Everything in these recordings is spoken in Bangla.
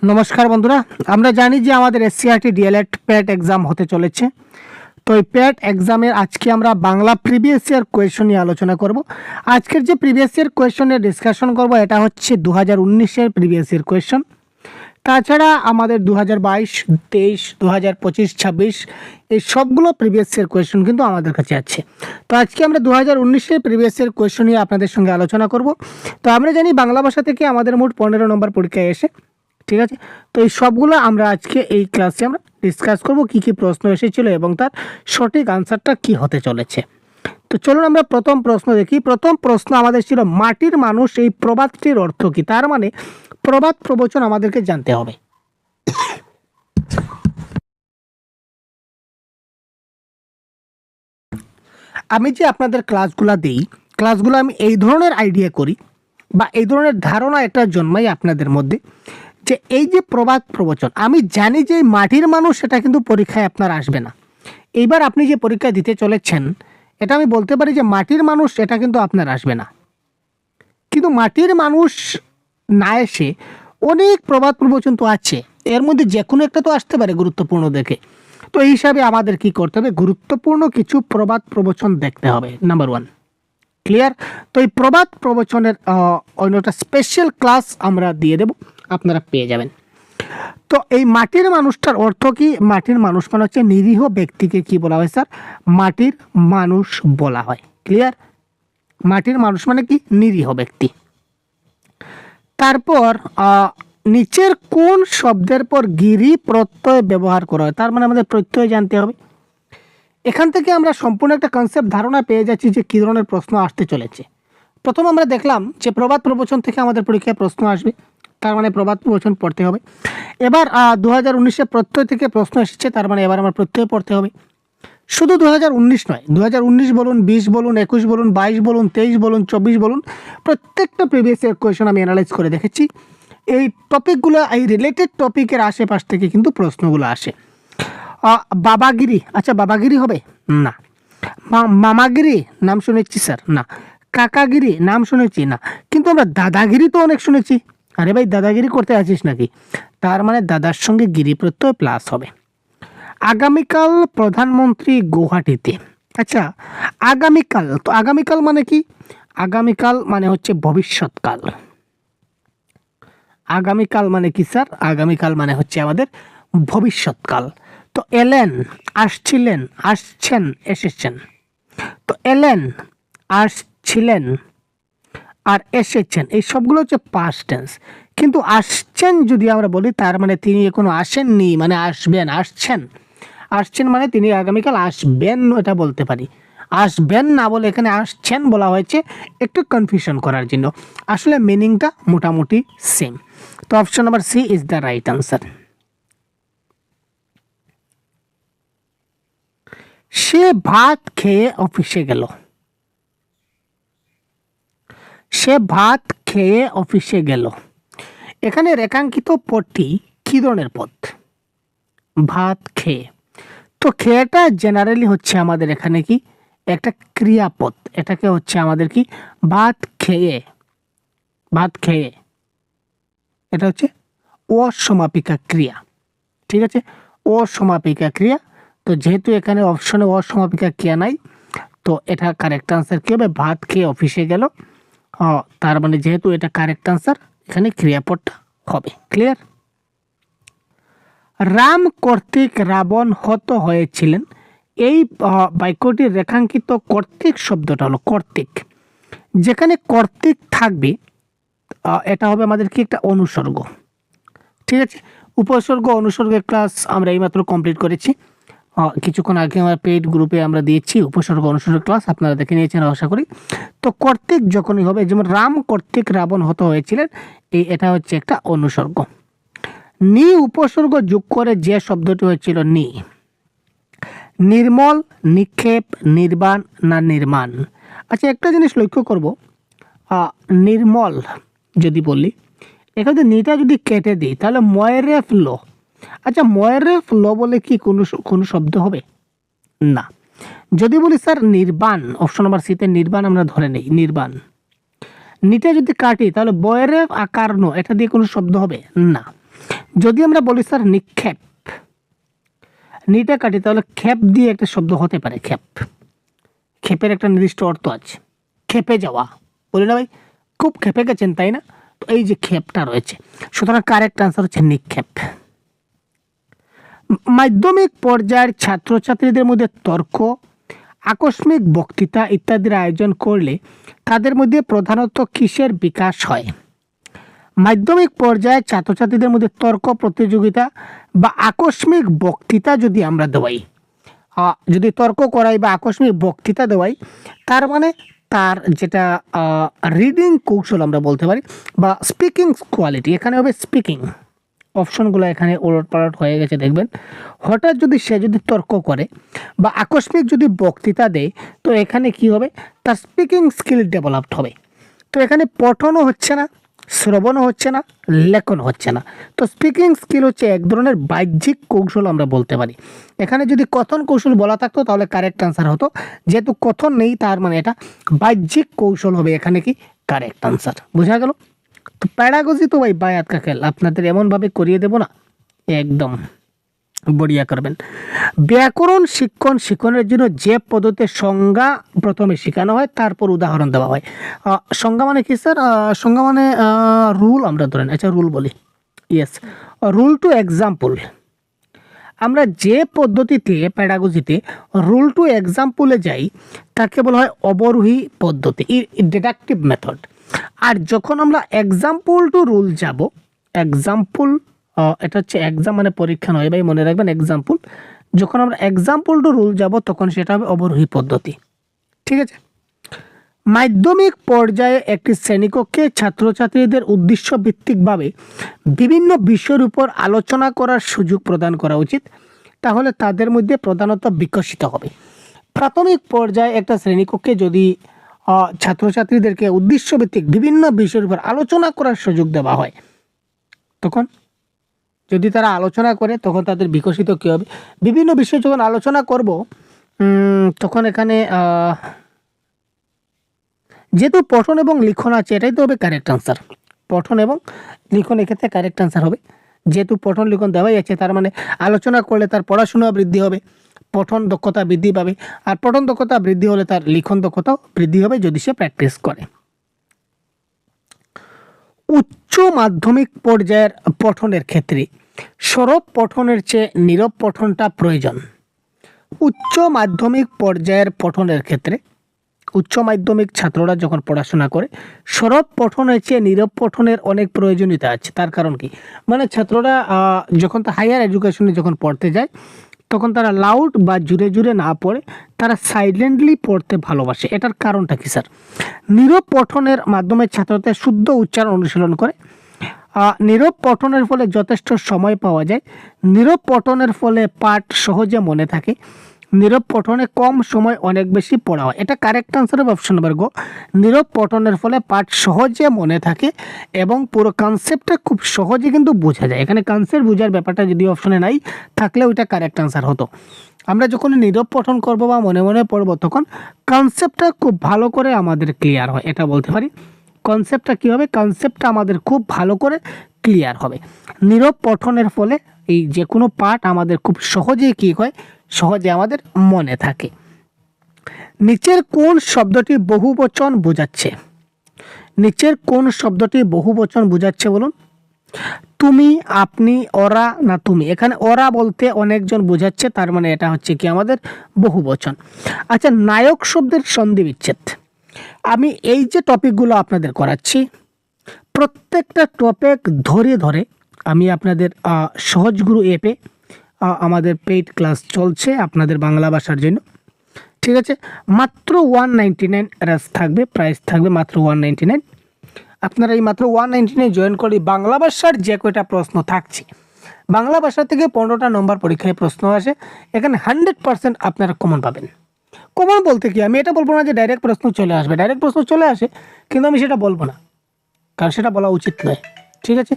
নমস্কার বন্ধুরা, আমরা জানি যে আমাদের এসসিআরটি ডিএলএড প্যাট এক্সাম হতে চলেছে। তো এই প্যাট এক্সামের আজকে আমরা বাংলা প্রিভিয়াস ইয়ার কোয়েশন নিয়ে আলোচনা করব। আজকের যে প্রিভিয়াস ইয়ার কোয়েশনের ডিসকাশন করব এটা হচ্ছে 2019-এর প্রিভিয়াস ইয়ার কোয়েশন। তাছাড়া আমাদের 2022, 23, 2025, 26 এই সবগুলো প্রিভিয়াস ইয়ার কোয়েশন কিন্তু আমাদের কাছে আছে। তো আজকে আমরা 2019-এর প্রিভিয়াস ইয়ার কোয়েশন নিয়ে আপনাদের সঙ্গে আলোচনা করব। তো আমরা জানি বাংলা ভাষা থেকে আমাদের মোট 15 নম্বর পরীক্ষায় এসে, ঠিক আছে। তো এই সবগুলো আমরা আজকে এই ক্লাসে আমরা ডিসকাস করব, কী কী প্রশ্ন এসেছিল এবং তার সঠিক আনসারটা কি হতে চলেছে। তো চলুন আমরা প্রথম প্রশ্ন দেখি। প্রথম প্রশ্ন আমাদের ছিল মাটির মানুষ, এই প্রবাদটির অর্থ কী? তার মানে প্রবাদ প্রবচন আমাদেরকে জানতে হবে। আমি যে আপনাদের ক্লাসগুলো দিই, ক্লাসগুলো আমি এই ধরনের আইডিয়া করি বা এই ধরনের ধারণা এটা জন্মাই আপনাদের মধ্যে যে এই যে প্রবাদ প্রবচন, আমি জানি যে মাটির মানুষ এটা কিন্তু পরীক্ষায় আপনার আসবে না। এইবার আপনি যে পরীক্ষা দিতে চলেছেন এটা আমি বলতে পারি যে মাটির মানুষ এটা কিন্তু আপনার আসবে না। কিন্তু মাটির মানুষ না এসে অনেক প্রবাদ প্রবচন তো আছে, এর মধ্যে যে কোনো একটা তো আসতে পারে গুরুত্বপূর্ণ দেখে। তো এই হিসাবে আমাদের কি করতে হবে? গুরুত্বপূর্ণ কিছু প্রবাদ প্রবচন দেখতে হবে, নাম্বার 1। ক্লিয়ার? তো এই প্রবাদ প্রবচনের অন্যটা স্পেশাল ক্লাস আমরা দিয়ে দেব, আপনারা পেয়ে যাবেন। তো এই মাটির মানুষটার অর্থ কি? মাটির মানুষ মানে হচ্ছে নিরীহ ব্যক্তিকে কি বলা হয় স্যার? মাটির মানুষ বলা হয়। ক্লিয়ার? মাটির মানুষ মানে কি? নিরীহ ব্যক্তি। তারপর নিচের কোন শব্দের পর গিরি প্রত্যয় ব্যবহার করা হয়? তার মানে আমাদের প্রত্যয় জানতে হবে। এখান থেকে আমরা সম্পূর্ণ একটা কনসেপ্ট ধারণা পেয়ে যাচ্ছি যে কী ধরনের প্রশ্ন আসতে চলেছে। প্রথম আমরা দেখলাম যে প্রবাদ প্রবচন থেকে আমাদের পরীক্ষায় প্রশ্ন আসবে, তার মানে প্রবাদ প্রবচন পড়তে হবে। এবার 2019-এ প্রত্যয় থেকে প্রশ্ন এসেছে, তার মানে এবার আমার প্রত্যয় পড়তে হবে। শুধু 2019 নয়, 2019 বলুন, 20 বলুন, 21 বলুন, 22 বলুন, 23 বলুন, 24 বলুন, প্রত্যেকটা প্রিভিয়াস ইয়ার কোয়েশন আমি অ্যানালাইজ করে দেখেছি। এই টপিকগুলো, এই রিলেটেড টপিকের আশেপাশ থেকে কিন্তু প্রশ্নগুলো আসে। বাবাগিরি, আচ্ছা বাবাগিরি হবে না। মামাগিরি নাম শুনেছি স্যার, না। কাকাগিরি নাম শুনেছি, না। কিন্তু আমরা দাদাগিরি তো অনেক শুনেছি। আরে ভাই, দাদাগিরি করতে আছিস নাকি? তার মানে দাদার সঙ্গে গিরি প্রত্যয় প্লাস হবে। আগামীকাল প্রধানমন্ত্রী গুয়াহাটিতে। আচ্ছা, আগামীকাল, তো আগামীকাল মানে কি? আগামীকাল মানে হচ্ছে ভবিষ্যৎকাল। আগামীকাল মানে কি স্যার? আগামীকাল মানে হচ্ছে আমাদের ভবিষ্যৎকাল। তো এলেন, আসছিলেন, আসছেন, এসেছেন। তো এলেন, আসছিলেন আর এসেছেন এই সবগুলো হচ্ছে পাস্ট টেন্স। কিন্তু আসছেন যদি আমরা বলি তার মানে তিনি এখনো আসেননি, মানে আসবেন। আসছেন, আসছেন মানে তিনি আগামীকাল আসবেন, এটা বলতে পারি। আসবেন না বলে এখানে আসছেন বলা হয়েছে, একটু কনফিউশন করার জন্য। আসলে মিনিংটা মোটামুটি সেম। তো option number C is the right answer. সে ভাত খেয়ে অফিসে গেল। সে ভাত খেয়ে অফিসে গেল। এখানে রেখাঙ্কিত পদটি কি ধরনের পদ? ভাত খেয়ে। তো খেয়েটা জেনারেলি হচ্ছে আমাদের এখানে কি একটা ক্রিয়াপদ। এটাকে হচ্ছে আমাদের কি ভাত খেয়ে, ভাত খেয়ে এটা হচ্ছে অসমাপিকা ক্রিয়া। ঠিক আছে, অসমাপিকা ক্রিয়া। তো যেহেতু এখানে অপশনে অসমাপিকা ক্রিয়া নাই, তো এটা কারেক্ট আনসার কী হবে? ভাত খেয়ে অফিসে গেল। তার মানে যেহেতু এটা কারেক্ট আনসার, এখানে ক্রিয়াপদটা হবে। ক্লিয়ার? রাম কর্তৃক রাবণ হত হয়েছিলেন। এই বাক্যটির রেখাঙ্কিত কর্তৃক শব্দটা হলো কর্তৃক। যেখানে কর্তৃক থাকবে এটা হবে আমাদের কি একটা অনুসর্গ। ঠিক আছে, উপসর্গ অনুসর্গের ক্লাস আমরা এইমাত্র কমপ্লিট করেছি। কিছুক্ষণ আগে আমরা পেইড গ্রুপে আমরা দিয়েছি উপসর্গ অনুসর্গ ক্লাস, আপনারা দেখে নিয়েছেন আশা করি। তো কর্তৃক যখনই হবে, যেমন রাম কর্তৃক রাবণ হত হয়েছিলেন, এটা হচ্ছে একটা অনুসর্গ। নি উপসর্গ যোগ করে যে শব্দটি হয়েছিল নি। নির্মল, নিক্ষেপ, নির্বাণ না নির্মাণ? আচ্ছা, একটা জিনিস লক্ষ্য করব, নির্মল যদি বলি, এখানে নিটা যদি কেটে দিই তাহলে ময়রেফ ল। আচ্ছা, ময়রেফ ল বলে কি কোনো শব্দ হবে? না। যদি বলি স্যার নির্বাণ, অপশন নাম্বার সিতে নির্বাণ আমরা ধরে নেই, নির্বাণ। নিটা যদি কাটি তাহলে বয়রেফ আকার ন, এটা দিয়ে কোনো শব্দ হবে না। যদি আমরা বলি স্যার নিক্ষেপ, নিটা কাটি তাহলে ক্ষেপ দিয়ে একটা শব্দ হতে পারে। ক্ষেপ, ক্ষেপের একটা নির্দিষ্ট অর্থ আছে, ক্ষেপে যাওয়া, বলি না ভাই খুব ক্ষেপে গেছেন তাই না, তো এই যে ক্ষেপটা রয়েছে, সুতরাং কারেক্ট আনসার হচ্ছে নিক্ষেপ। মাধ্যমিক পর্যায়ের ছাত্রছাত্রীদের মধ্যে তর্ক, আকস্মিক বক্তৃতা ইত্যাদির আয়োজন করলে তাদের মধ্যে প্রধানত কিসের বিকাশ হয়? মাধ্যমিক পর্যায়ে ছাত্রছাত্রীদের মধ্যে তর্ক প্রতিযোগিতা বা আকস্মিক বক্তৃতা যদি আমরা দেওয়াই, যদি তর্ক করাই বা আকস্মিক বক্তৃতা দেওয়াই, তার মানে তার যেটা রিডিং কৌশল আমরা বলতে পারি বা স্পিকিং কোয়ালিটি, এখানে হবে স্পিকিং। অপশনগুলো এখানে ওলটপালট হয়ে গেছে দেখবেন। হঠাৎ যদি সে যদি তর্ক করে বা আকস্মিক যদি বক্তৃতা দেয়, তো এখানে কি হবে, তার স্পিকিং স্কিল ডেভেলপড হবে। তো এখানে পঠনও হচ্ছে না, শ্রবণও হচ্ছে না, লেখনও হচ্ছে না। তো স্পিকিং স্কিল হচ্ছে এক ধরনের বাহ্যিক কৌশল আমরা বলতে পারি। এখানে যদি কথন কৌশল বলা থাকতো তাহলে কারেক্ট আনসার হতো, যেহেতু কথন নেই তার মানে এটা বাহ্যিক কৌশল হবে, এখানে কি কারেক্ট আনসার। বোঝা গেল? তো প্যাডাগজি তো ভাই বায়াত কা খেল, আপনাদের এমনভাবে করিয়ে দেবো না, একদম বড়িয়া করবেন। ব্যাকরণ শিক্ষণের জন্য যে পদ্ধতির সংজ্ঞা প্রথমে শেখানো হয় তারপর উদাহরণ দেওয়া হয়। সংজ্ঞা মানে কি স্যার? সংজ্ঞা মানে রুল আমরা ধরেন, আচ্ছা রুল বলি, ইয়েস, রুল টু এক্সাম্পল। আমরা যে পদ্ধতিতে প্যাডাগজিতে রুল টু এক্সাম্পলে যাই তাকে বলা হয় অবরোহী পদ্ধতি, ডিডাকটিভ মেথড। আর যখন আমরা এক্সাম্পল টু রুল যাব, এক্সাম্পল এটা হচ্ছে এক্সাম মানে পরীক্ষা নয় ভাই, মনে রাখবেন এক্সাম্পল, যখন আমরা এক্সাম্পল টু রুল যাব তখন সেটা হবে অবরোহী পদ্ধতি। ঠিক আছে? মাধ্যমিক পর্যায়ে একটি শ্রেণীকক্ষে ছাত্রছাত্রীদের উদ্দেশ্য ভিত্তিকভাবে বিভিন্ন বিষয়ের উপর আলোচনা করার সুযোগ প্রদান করা উচিত, তাহলে তাদের মধ্যে প্রধানত বিকশিত হবে। প্রাথমিক পর্যায়ে একটা শ্রেণীকক্ষে যদি ছাত্রছাত্রীদেরকে উদ্দেশ্যভিত্তিক বিভিন্ন বিষয়ের উপর আলোচনা করার সুযোগ দেওয়া হয়, তখন যদি তারা আলোচনা করে তখন তাদের বিকশিত কী হবে? বিভিন্ন বিষয় যখন আলোচনা করব তখন এখানে যেহেতু পঠন এবং লিখন আছে, এটাই তো হবে কারেক্ট আনসার। পঠন এবং লিখন এক্ষেত্রে কারেক্ট আনসার হবে, যেহেতু পঠন লিখন দেওয়াই আছে, তার মানে আলোচনা করলে তার পড়াশোনা বৃদ্ধি হবে, পঠন দক্ষতা বৃদ্ধি পাবে, আর পঠন দক্ষতা বৃদ্ধি হলে তার লিখন দক্ষতাও বৃদ্ধি হবে যদি সে প্র্যাকটিস করে। উচ্চ মাধ্যমিক পর্যায়ের পঠনের ক্ষেত্রে সরব পঠনের চেয়ে নীরব পঠনটা প্রয়োজন। উচ্চ মাধ্যমিক পর্যায়ের পঠনের ক্ষেত্রে উচ্চ মাধ্যমিক ছাত্ররা যখন পড়াশোনা করে সরব পঠনের চেয়ে নীরব পঠনের অনেক প্রয়োজনীয়তা আছে। তার কারণ কি, মানে ছাত্ররা যখন তো হায়ার এডুকেশনে যখন পড়তে যায় তখন তারা লাউড বা জুড়ে জুড়ে না পড়ে তারা সাইলেন্টলি পড়তে ভালোবাসে। এটার কারণটা কি স্যার? নীরব পঠনের মাধ্যমে ছাত্রদের শুদ্ধ উচ্চারণ অনুশীলন করে। নীরব পঠনের ফলে যথেষ্ট সময় পাওয়া যায়। নীরব পঠনের ফলে পাঠ সহজে মনে থাকে। নীরব পঠনে কম সময় অনেক বেশি পড়া হয়। এটা কারেক্ট আনসার হবে অপশন নাম্বার গো। নীরব পঠনের ফলে পাঠ সহজে মনে থাকে এবং পুরো কনসেপ্টটা খুব সহজে কিন্তু বোঝা যায়। এখানে কনসেপ্ট বোঝার ব্যাপারটা যদি অপশনে নাই থাকলে ওইটা কারেক্ট আনসার হতো। আমরা যখন নীরব পঠন করবো বা মনে মনে পড়বো তখন কনসেপ্টটা খুব ভালো করে আমাদের ক্লিয়ার হয়, এটা বলতে পারি। কনসেপ্টটা কী হবে? কনসেপ্টটা আমাদের খুব ভালো করে ক্লিয়ার হবে। নীরব পঠনের ফলে এই যে কোনো পাঠ আমাদের খুব সহজেই কী হয়, সহজে আমাদের মনে থাকে। নিচের কোন শব্দটি বহুবচন বোঝাচ্ছে? নিচের কোন শব্দটি বহুবচন বোঝাচ্ছে বলুন? তুমি, আপনি, ওরা না তুমি? এখানে ওরা বলতে অনেকজন বোঝাচ্ছে, তার মানে এটা হচ্ছে কি আমাদের বহুবচন। আচ্ছা, নায়ক শব্দের সন্ধি বিচ্ছেদ। আমি এই যে টপিকগুলো আপনাদের করাচ্ছি প্রত্যেকটা টপিক ধরে ধরে আমি আপনাদের সহজগুরু অ্যাপে আমাদের পেইড ক্লাস চলছে আপনাদের বাংলা ভাষার জন্য। ঠিক আছে, মাত্র 199 রেস থাকবে, প্রাইস থাকবে মাত্র 199। আপনারা এই মাত্র 199 জয়েন করে বাংলা ভাষার যে কয়টা প্রশ্ন থাকছে, বাংলা ভাষা থেকে 15টা নম্বর পরীক্ষায় প্রশ্ন আসে, এখানে 100% আপনারা কমন পাবেন। কমন বলতে কি, আমি এটা বলবো না যে ডাইরেক্ট প্রশ্ন চলে আসবে, ডাইরেক্ট প্রশ্ন চলে আসে, কিন্তু আমি সেটা বলবো না, কারণ সেটা বলা উচিত নয়। ঠিক আছে,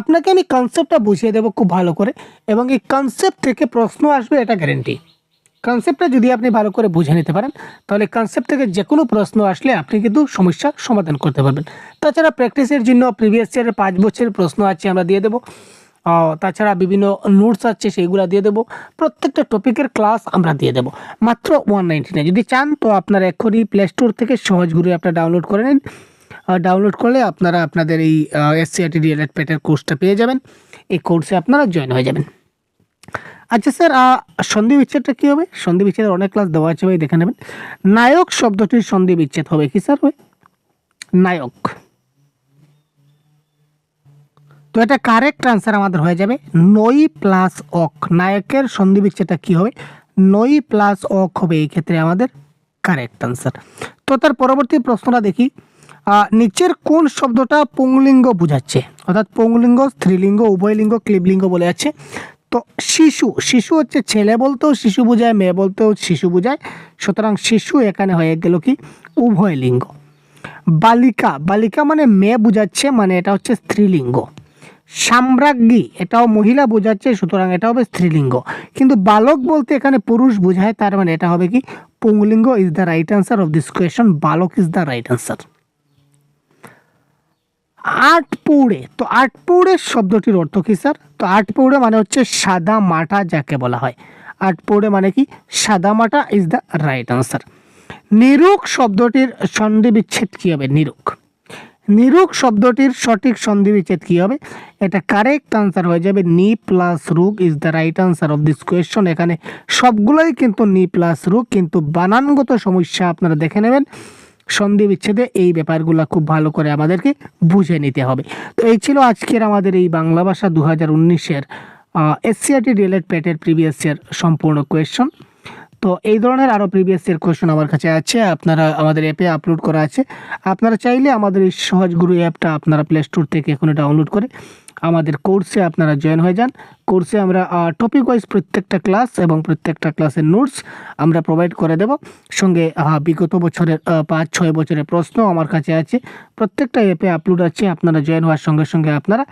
আপনাকে আমি কনসেপ্টটা বুঝিয়ে দেবো খুব ভালো করে, এবং এই কনসেপ্ট থেকে প্রশ্ন আসবে এটা গ্যারেন্টি। কনসেপ্টটা যদি আপনি ভালো করে বুঝে নিতে পারেন তাহলে কনসেপ্ট থেকে যে কোনো প্রশ্ন আসলে আপনি কিন্তু সমস্যার সমাধান করতে পারবেন। তাছাড়া প্র্যাকটিসের জন্য প্রিভিয়াস ইয়ারের 5 বছরের প্রশ্ন আছে আমরা দিয়ে দেবো। তাছাড়া বিভিন্ন নোটস আছে সেইগুলো দিয়ে দেবো, প্রত্যেকটা টপিকের ক্লাস আমরা দিয়ে দেবো মাত্র 199। যদি চান তো আপনারা এখনই প্লে স্টোর থেকে সহজ গুরু অ্যাপটা ডাউনলোড করে নিন। ডাউনলোড করলে আপনারা আপনাদের এই এসসিআরটি ডিএলএড প্যাটের কোর্সটা পেয়ে যাবেন। এই কোর্সে আপনারা জয়েন হয়ে যাবেন। আচ্ছা স্যার, সন্ধি বিচ্ছেদটা কী হবে? সন্ধি বিচ্ছেদের অনেক ক্লাস দেওয়া আছে ভাই, দেখে নেবেন। নায়ক শব্দটির সন্ধি বিচ্ছেদ হবে কি স্যার? হয় নায়ক। তো এটা কারেক্ট আনসার আমাদের হয়ে যাবে নই প্লাস অক। নায়কের সন্ধি বিচ্ছেদটা কী হবে? নই প্লাস অক হবে এই ক্ষেত্রে আমাদের কারেক্ট আনসার। তো তার পরবর্তী প্রশ্নটা দেখি, নিচের কোন শব্দটা পুংলিঙ্গ বোঝাচ্ছে? অর্থাৎ পুংলিঙ্গ, স্ত্রীলিঙ্গ, উভয়লিঙ্গ, ক্লিবলিঙ্গ বলে আছে। তো শিশু, শিশু হচ্ছে ছেলে বলতেও শিশু বোঝায়, মেয়ে বলতেও শিশু বোঝায়, সুতরাং শিশু এখানে হয়ে গেল কি উভয়লিঙ্গ। বালিকা, বালিকা মানে মেয়ে বোঝাচ্ছে, মানে এটা হচ্ছে স্ত্রীলিঙ্গ। সাম্রাজ্ঞী, এটাও মহিলা বোঝাচ্ছে, সুতরাং এটা হবে স্ত্রীলিঙ্গ। কিন্তু বালক বলতে এখানে পুরুষ বোঝায়, তার মানে এটা হবে কি পুংলিঙ্গ। Is the right answer of this question. বালক ইজ দ্য রাইট আনসার। আটপৌড়ে, তো আটপৌড়ের শব্দটির অর্থ কি স্যার? তো আটপৌড়ে মানে হচ্ছে সাদা মাটা যাকে বলা হয়। আটপৌড়ে মানে কি সাদা মাটা ইজ দ্য রাইট আনসার। নিরুক শব্দটির সন্ধি বিচ্ছেদ কী হবে? নিরুক, নিরুক শব্দটির সঠিক সন্ধি বিচ্ছেদ কী হবে? এটা কারেক্ট আনসার হয়ে যাবে নি প্লাস রুক is the right answer of this question. এখানে সবগুলোই কিন্তু নি প্লাস রুক, কিন্তু বানানগত সমস্যা আপনারা দেখে নেবেন। সন্ধি বিচ্ছেদে এই ব্যাপারগুলো খুব ভালো করে আমাদেরকে বুঝে নিতে হবে। তো এই ছিল আজকের আমাদের এই বাংলা ভাষা 2019-এর এসসিআরটি ডিএলএড প্যাটের প্রিভিয়াস ইয়ার সম্পূর্ণ কোয়েশন। তো এই ধরনের আরও প্রিভিয়াস ইয়ার কোয়েশন আমার কাছে আছে, আপনারা আমাদের অ্যাপে আপলোড করা আছে। আপনারা চাইলে আমাদের এই সহজ গুরু অ্যাপটা আপনারা প্লে স্টোর থেকে এখনই ডাউনলোড করে আমাদের কোর্সে আপনারা জয়েন হয়ে যান। কোর্সে আমরা টপিক ওয়াইজ প্রত্যেকটা ক্লাস এবং প্রত্যেকটা ক্লাসের নোটস আমরা প্রোভাইড করে দেব। সঙ্গে বিগত বছরের 5-6 বছরের প্রশ্ন আমার কাছে আছে, প্রত্যেকটা অ্যাপে আপলোড আছে। আপনারা জয়েন হওয়ার সঙ্গে সঙ্গে আপনারা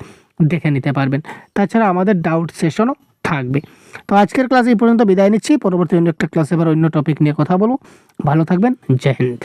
দেখে নিতে পারবেন। তাছাড়া আমাদের ডাউট সেশনও থাকবে। তো আজকের ক্লাসে এই পর্যন্ত বিদায় নিচ্ছি। পরবর্তী অন্য একটা ক্লাসে এবার অন্য টপিক নিয়ে কথা বলবো। ভালো থাকবেন। জয় হিন্দ।